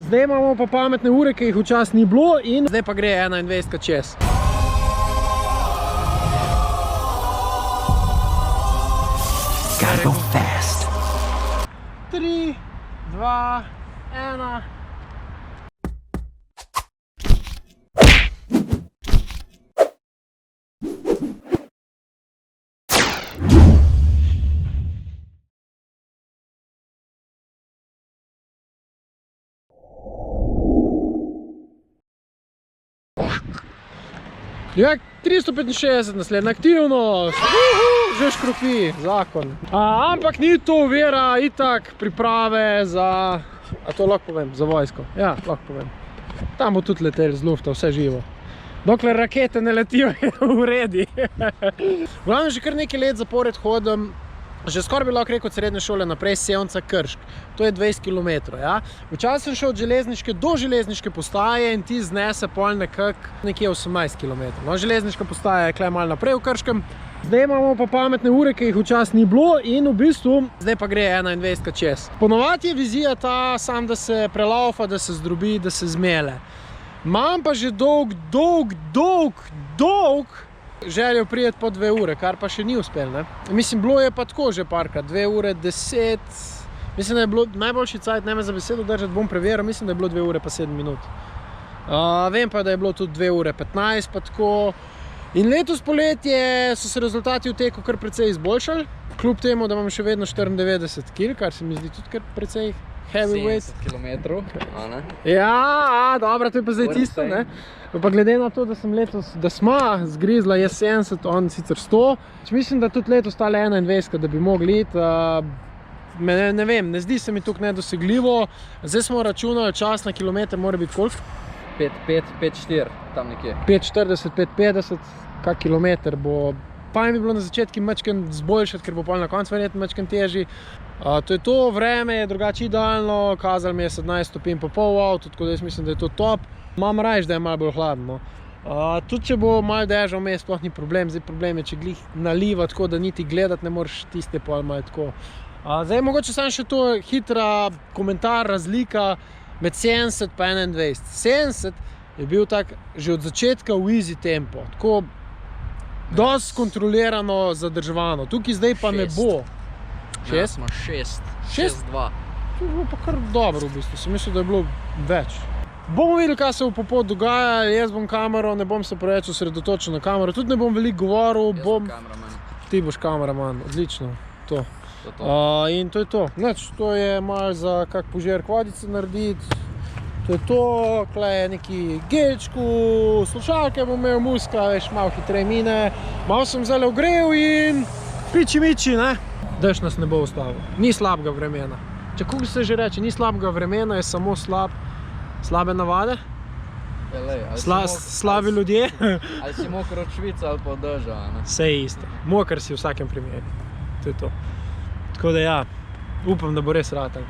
Zdaj imamo pa pametne ure, ki jih včasih ni bilo in zdaj pa gre 21 čez. Gotta go fast. 3, 2, 1. Ja, 365, naslednja aktivnost, že škropi, zakon. Ampak ni to vera, itak priprave za, a to lahko povem, za vojsko. Ja, lahko povem. Tam bo tudi letel z lufta, vse živo. Dokler rakete ne letijo, je v redi. V glavnem že kar nekaj let zapored hodim, že skoraj bi lahko rekel od srednje šole naprej, Sevnica Kršk. To je 20 km, ja. Včasih sem šel od železniške do železniške postaje in ti znese pol nekje 18 km. No, železniška postaja je klej malo naprej v Krškem. Zdaj imamo pa pametne ure, ki jih včasih ni bilo in v bistvu zdaj pa gre 21 čez. Ponovadi je vizija ta, sam da se prelaufa, da se zdrobi, da se zmele. Imam pa že dolg željo prijeti po 2 ure, kar pa še ni uspel, ne. Mislim, bilo je pa tako že parkrat, 2 ure 10, mislim, da je bilo najboljši cajt, ne me za besedo držati, bom preveril, mislim, da je bilo 2 ure pa 7 minut. Vem pa, da je bilo tudi 2 ure 15 pa tako. In letos poletje so se rezultati v teku kar precej izboljšali, kljub temu, da imam še vedno 94 kg, kar se mi zdi tudi kar precej heavyweight. 70 km, a ne? Ja, dobro, to je pa zdaj tisto, ne. Pa glede na to, da sem letos, da sma zgrizla je 70, on sicer 100. Mislim, da tudi letos tale 21, da bi mogli iti. Ne vem, ne zdi se mi tukaj nedosegljivo. Zdaj smo računali, čas na kilometr mora biti koliko? 5,4, tam nekje. 5,40, 5,50, kak kilometr bo. Pa mi bi bilo na začetku mačken zboljšati, ker bo pol na koncu verjetno mačken težji. To je to, vreme je drugače idealno, kazalo mi je 17 stopinj po pol v avtu, tako da jaz mislim, da je to top. Imam rajš, da je malo bolj hladno. Tudi če bo malo dežja vmes, sploh ni problem. Zdaj problem je, če glih naliva, tako da niti gledati ne moreš tiste pol malo tako. Zdaj mogoče samo še to hitra komentar, razlika med 70 pa 21. 70 je bil tak že od začetka v easy tempo, tako dosti kontrolirano, zadrževano. Tukaj zdaj pa ne bo. 6? Ja, smo 6, 6,2. To je bilo pa kar dobro v bistvu, sem mislil, da je bilo več. Bomo videli, kaj se bo po pot dogaja, jaz bom kamero, ne bom se preveč osredotočil na kamero, tudi ne bom veliko govoril. Jaz bom kameraman. Ti boš kameraman, odlično, to. In to je to. Nič, to je malo za kak požirk vodice narediti. To je to, klej je neki gelčku, slušalke bom imel, muska, veš, malo hitreje mine. Malo sem zdaj ogrel in piči, ne? Dež nas ne bo ustavil. Ni slabega vremena. Če kako se že reče, ni slabega vremena, je samo slabe navade. Slabi ljudje. Ali si mokro od Švica ali pa od deža, ne? Vse je isto. Mokr si v vsakem primeru. To je to. Tako da ja, upam, da bo res ratal.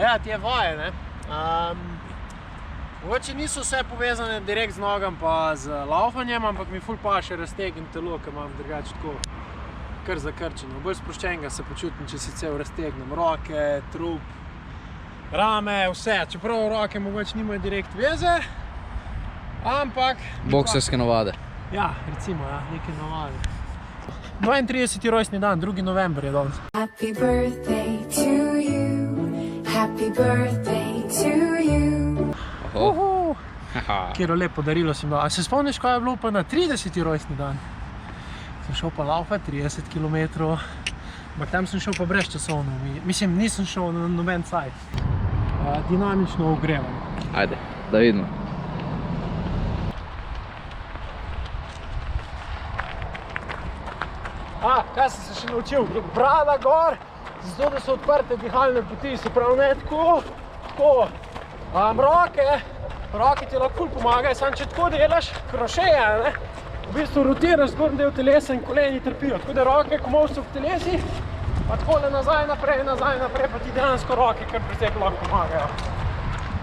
Ja, te vaje, ne. Mogoče niso vse povezane direkt z nogam pa z laufanjem, ampak mi ful paše raztegnem telo, ker imam drugače tako kar zakrčeno. Bolj sproščenega se počutim, če si cel raztegnem. Roke, trup, rame, vse. Čeprav roke mogoče nimajo direkt veze, ampak... Bokserske navade. Ja, recimo, ja, neke navade. 32. rojstni dan, 2. november je danes. Happy birthday to you. Happy birthday to you. Kjero lepo darilo sem dal. A se spomniš, kaj je bilo pa na 30. rojstni dan? Sem šel pa laufat 30 km, ampak tam sem šel pa brez časovno. Mislim, nisem šel na noben cajt. Dinamično ogrevanje. Ajde, da vidimo. Kaj sem se še naučil? Brada gor, zato da so odprte dihalne poti, se pravi ne tako. Roke ti lahko ful pomagajo, samo če tako delaš, krošeje, ne? V bistvu rotiraš zgornji del telesa in koleni trpijo. Tako da roke, ko imaš v telesi, pa takole nazaj, naprej, pa ti dejansko roke kar precej lahko pomagajo.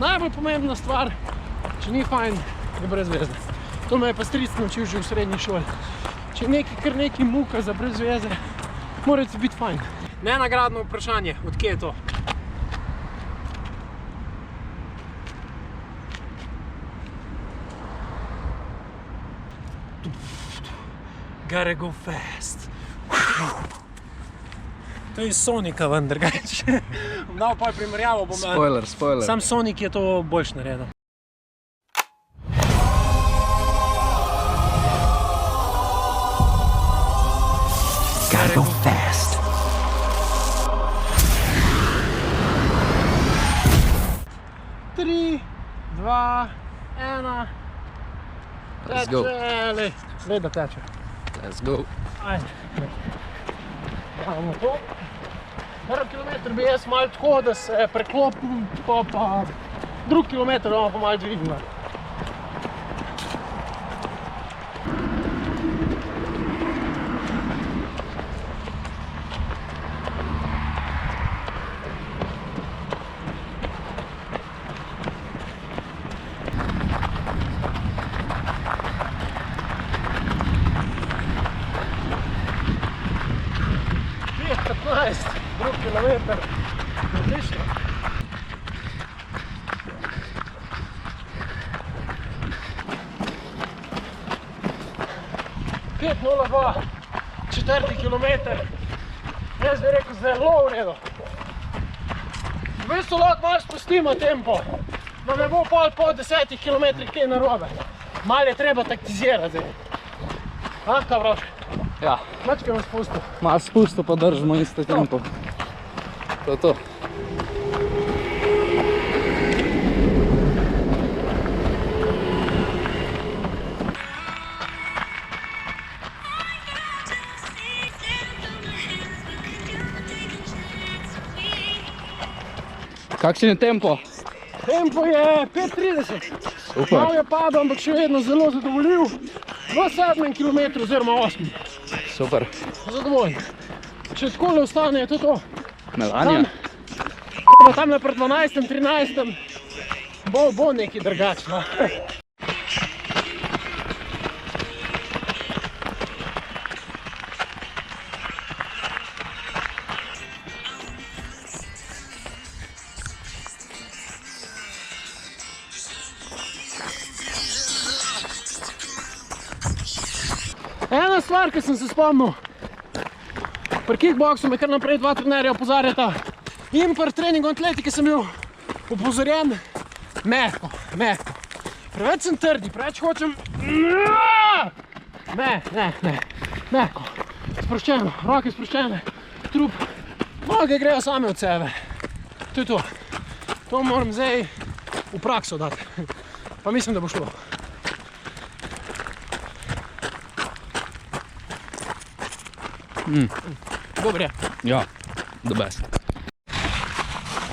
najbolj pomembna stvar, če ni fajn, je brezvezne. To me je pa stric naučil že v srednji šoli. Če je kar neki muka za brezveze, mora ti biti fajn. Nenagradno vprašanje, od kje je to? Gotta go fast. To je iz Sonika vendar, gajče. Bom dal pa primerjavo, bom... Spoiler, spoiler. Sam Sonic je to boljš naredil. Gotta go fast. Tri, dva, ena. Let's go. Teče, lej da teče. Let's go. Ajde. Damo to. Prvi kilometr bi jaz malo tako, da se preklopim, pa drugi kilometr bomo pa malo dvignili. Drugi kilometr, odlično. Pet 0,2, četrti kilometr. Jaz bi rekel zelo v redu. V bistvu lahko malo spustimo tempo, da ne bo po 10 kilometrih kaj narobe. Malo je treba taktizirati zdaj. A, kaj vraš? Ja. Mačke bom spustil. Malo spustil pa držimo isto tempo. To je to. Kakšen je tempo? Tempo je 5:30. Super. Malo je padal, ampak še vedno zelo zadovoljiv. V 7 kilometru oziroma 8. Super. Zadovoljen. Če takole ostane, je to to. Melanja. Tamle pred 12, 13 bo nekaj drugačno. Ena stvar, ki sem se spomnil, pri kickboksu me kar naprej dva trenerja opozarjata in pri treningu atletike sem bil opozorjen mehko. Preveč sem trdi, preveč hočem... Ne, mehko. Sproščeno, roke sproščene, trup, noge grejo same od sebe. To je to. To moram zdaj v prakso dati. Pa mislim, da bo šlo. Dobre. Ja, the best.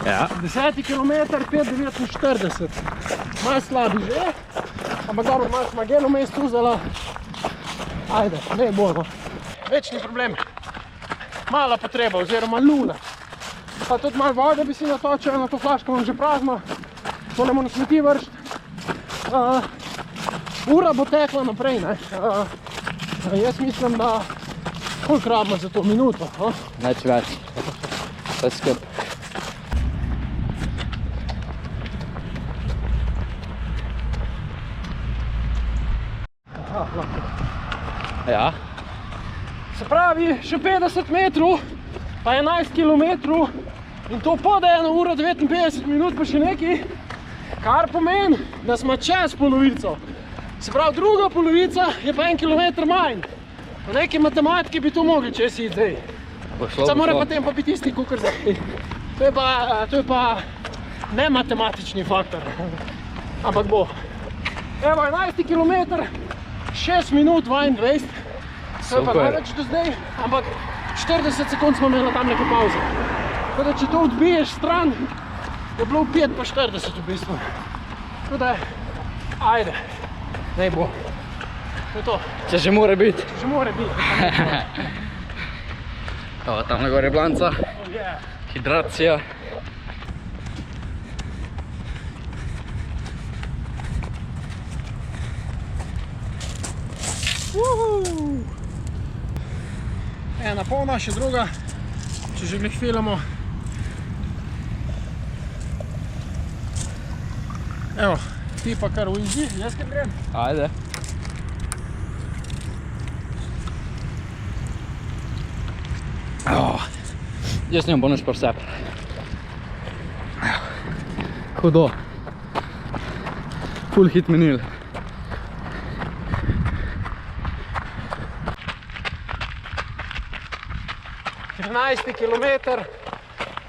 Ja. 10 kilometr, 5:49. Malo slabi že, ampak dobro, malo smo gel vmes vzela. Ajde, ne bomo. Večni problem. Mala potreba oziroma luna. Pa tudi malo vode bi si natočil, na to flaško imam že prazno. To ne moram smeti vršiti. Ura bo tekla naprej, ne. Jaz mislim, da koliko rabimo za to minuto? Več. Vse skup. Ja. Se pravi, še 50 metrov, pa 11 kilometrov in to pod 1 uro 59 minut pa še nekaj, kar pomeni, da smo čez polovico. Se pravi, druga polovica je pa 1 kilometr manj. Po neki matematiki bi to mogli čez iti zdaj. Samo mora potem pa biti isti kukor zdaj. To je pa ne matematični faktor, ampak bo. Evo, 11 kilometr, 6 minut 22. To je pa največ do zdaj, ampak 40 sekund smo imeli tam neke pauze. Tako da, če to odbiješ stran, je bilo 5 pa 40 v bistvu. Tako da, ajde, naj bo. To je to. Če že mora biti. Če že mora biti. Evo, tamle gor je blanca. Hidracija. Ena polna, še druga, če že glih filamo. Evo, ti pa kar ujdi, jaz kar grem. Ajde. Jaz njom bo nič presep. Hudo. Full hit menil. Kilometer,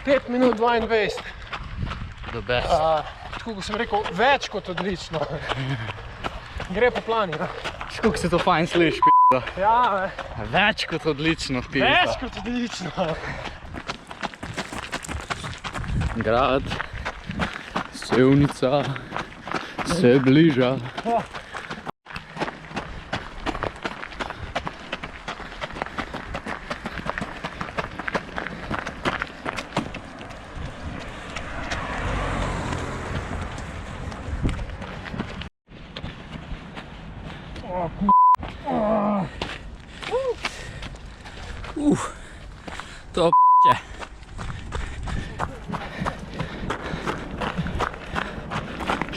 5 minut 22. The best. Tako kot sem rekel, več kot odlično. Gre po plani. Kako se to fajn sliši, pizda. Ja, Več kot odlično, pizda. več kot odlično. Grad, Sevnica, se bliža. To p***e.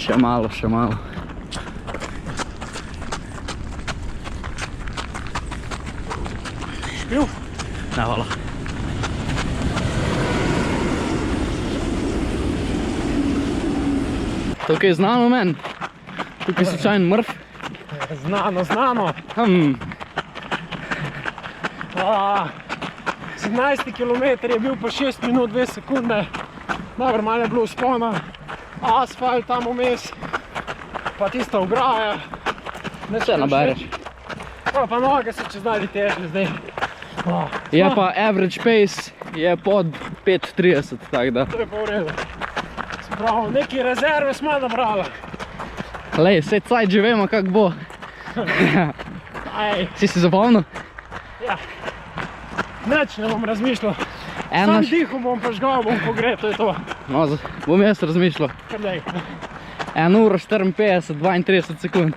Še malo, še malo. Špil? Ne, hvala. Tukaj je znano men. Tukaj je slučajno mrf. Znano, znano. 17 km je bil pa 6 minut 2 sekunde. Dobro, malo je bilo vzpona. Asfalt tam vmes. Pa tista ograja. Vse nabereš. Pa noge se čez dalje težne zdaj. Je pa average pace je pod 5:30, tako da. To je pa v redu. Spravo, neki rezerve smo nabrali. Lej, saj cajt že vemo, kak bo. Aj, Si zapomnil? ja. Nič ne bom razmišljal. Ena Sam dihom bom pa žgal, bom pogred, to je to. No, bom jaz razmišljal. Kar daj. 1 uro 54, 32 sekund.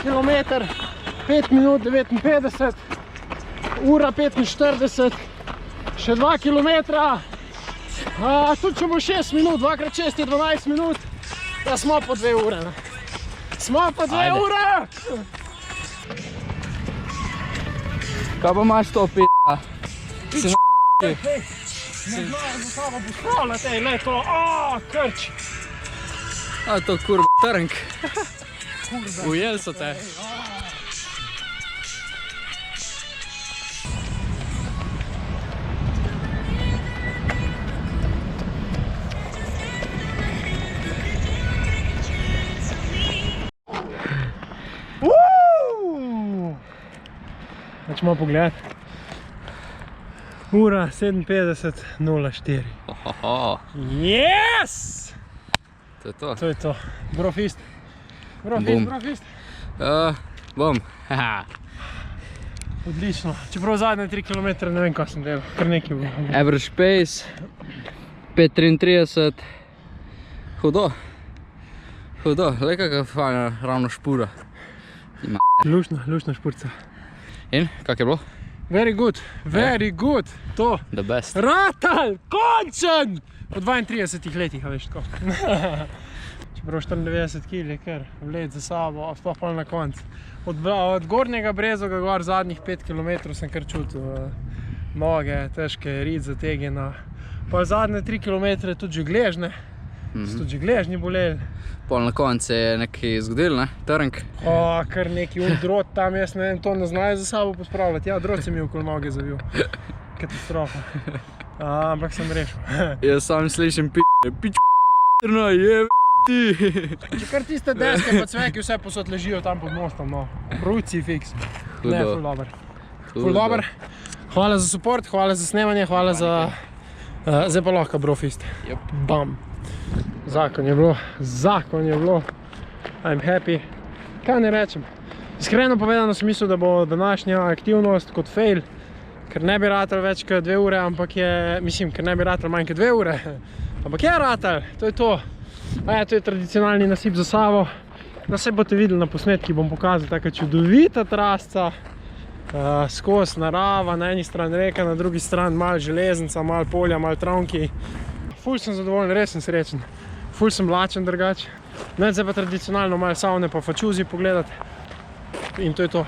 Kilometer, 5 minut 59, ura 45, še 2 kilometra. Tudi če bo 6 minut, 2x6 je 12 minut, da smo po 2 ure. Smo po 2 ure! Kaj pa imaš to p***a? Ne znam za sabo postavljati, le to, krč. A to kurva trnk. Ujeli so te. Hočemo pogledati. Ura 57:04. Yes! To je to. To je to. Brofist. Bum. Brofist. Bom. Odlično. Čeprav zadnje 3 km ne vem, kaj sem delal. Kar nekaj bilo. Average pace 5:33. Hudo. Hudo. Le kakva fajna ravno špura. Lušna špurca. In, kak je bilo? Very good. Very good. To. The best. Ratal! Končen! Po 32 letih, a veš tako. Čeprav 94 kg je kar vlet za sabo, sploh pa na konc. Od Gornjega Brezoga gor zadnjih 5 km sem kar čutil noge, težke, rit zategnjena. Pa zadnje 3 km tudi že gležne. So tudi že gležnji boleli. Pol na koncu je nekaj zgodil, ne? Trnk. Kar neki drot tam, jaz ne vem, to ne znajo za sabo pospravljati. Ja, drot se mi okoli noge zavil. Katastrofa. Ampak sem rešil. Jaz sam slišim pičko materno, jeb ti. Če kar tiste deske pa cveki vse posod ležijo tam pod mostom, no. Ruci fiks. Ne, ful dober. Ful dober. Hvala za support, hvala za snemanje, hvala za Zdaj pa lahko brofist. Yep. Bam. Zakon je bilo. I'm happy. Kaj ne rečem? Iskreno povedano sem mislil, da bo današnja aktivnost kot fail, ker ne bi ratal več kot 2 ure, ampak je, mislim, ker ne bi ratal manj kot 2 ure, ampak je ratal, to je to. To je tradicionalni nasip za Savo. Da se boste videli na posnetki, bom pokazal taka čudovita trasca, skozi narava, na eni strani reka, na drugi strani malo železnica, malo polja, malo travnki. Ful sem zadovoljen, res sem srečen. Ful sem lačen drugače. Zdaj pa tradicionalno malo savne pa fačuzi pogledati. In to je to.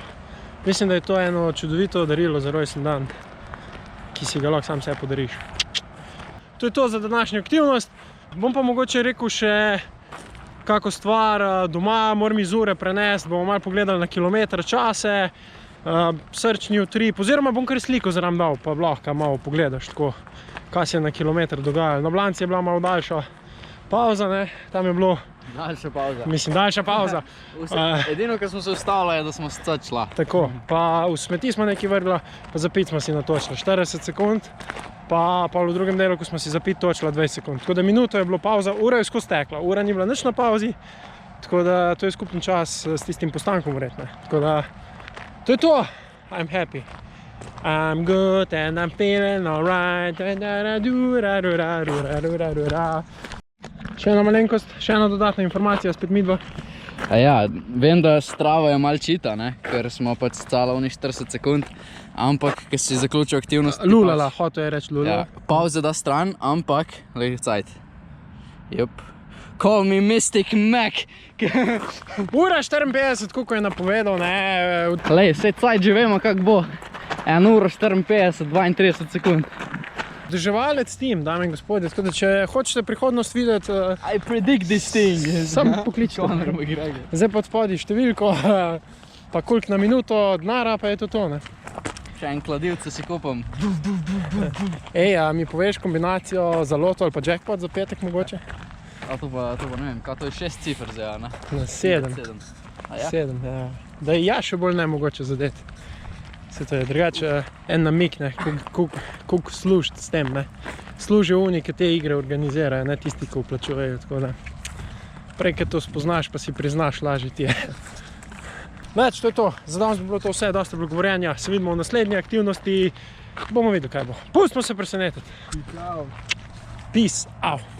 Mislim, da je to eno čudovito darilo za rojsten dan, ki si ga lahko sam sebi podariš. To je to za današnjo aktivnost. Bom pa mogoče rekel še kako stvar doma, moram iz ure prenesti, bomo malo pogledali na kilometer čase, srčni utrip, oziroma bom kar sliko zraven dal, pa lahko malo pogledaš tako, kaj se je na kilometer dogajalo. Na Blanci je bila malo daljša pauza, ne, tam je bilo, Daljša pauza. mislim, daljša pauza. Edino, kar smo se ustavili, je, da smo se cečla. Tako, pa v smeti smo nekaj vrgla, pa za pit smo si natočila 40 sekund, pa v drugem delu, ko smo si za pit točila 20 sekund. Tako da minuto je bilo pauza, ura je skozi tekla, ura ni bila nič na pauzi, tako da to je skupen čas s tistim postankom vredne. Tako da, to je to, I'm happy. I'm good and I'm feeling alright. Še ena malenkost, še ena dodatna informacija, spet midva. Ja, vem, da Strava je malo čita, ne? Ker smo pač scala unih 40 sekund, ampak, ko si zaključil aktivnost... Lulala, hotel je reči lulala. Ja, pauze da stran, ampak, glej, cajt. Jup. Call me Mystic Mac. Ura 54, koliko je napovedal, ne? Lej, sej cajt že vemo, kak bo. 1 uro 54, 32 sekund. Vzdrževalec tim, dame in gospodje, tako da če hočete prihodnost videti, I predict this thing. sam pokličite. Zdaj pa odpodi številko, pa koliko na minuto denara, pa je to, ne? Še en kladivce si kupam. Ej, a mi poveš kombinacijo za loto ali pa jackpot za petek mogoče? A to pa ne vem, kaj to je 6 cifr zdaj, ne? Na 7. 7, ja. Da je ja še bolj nemogoče zadeti. Se to je drugače en namik, ne, koliko služiti s tem, ne. Služijo oni, ki te igre organizirajo, ne tisti, ki vplačujejo, tako da. Prej, ko to spoznaš, pa si priznaš, lažje ti je. Več, to je to. Za danes bi bilo to vse, dosti bilo govorjenja. Se vidimo v naslednji aktivnosti. Bomo videli, kaj bo. Pustimo se presenetiti. Peace out.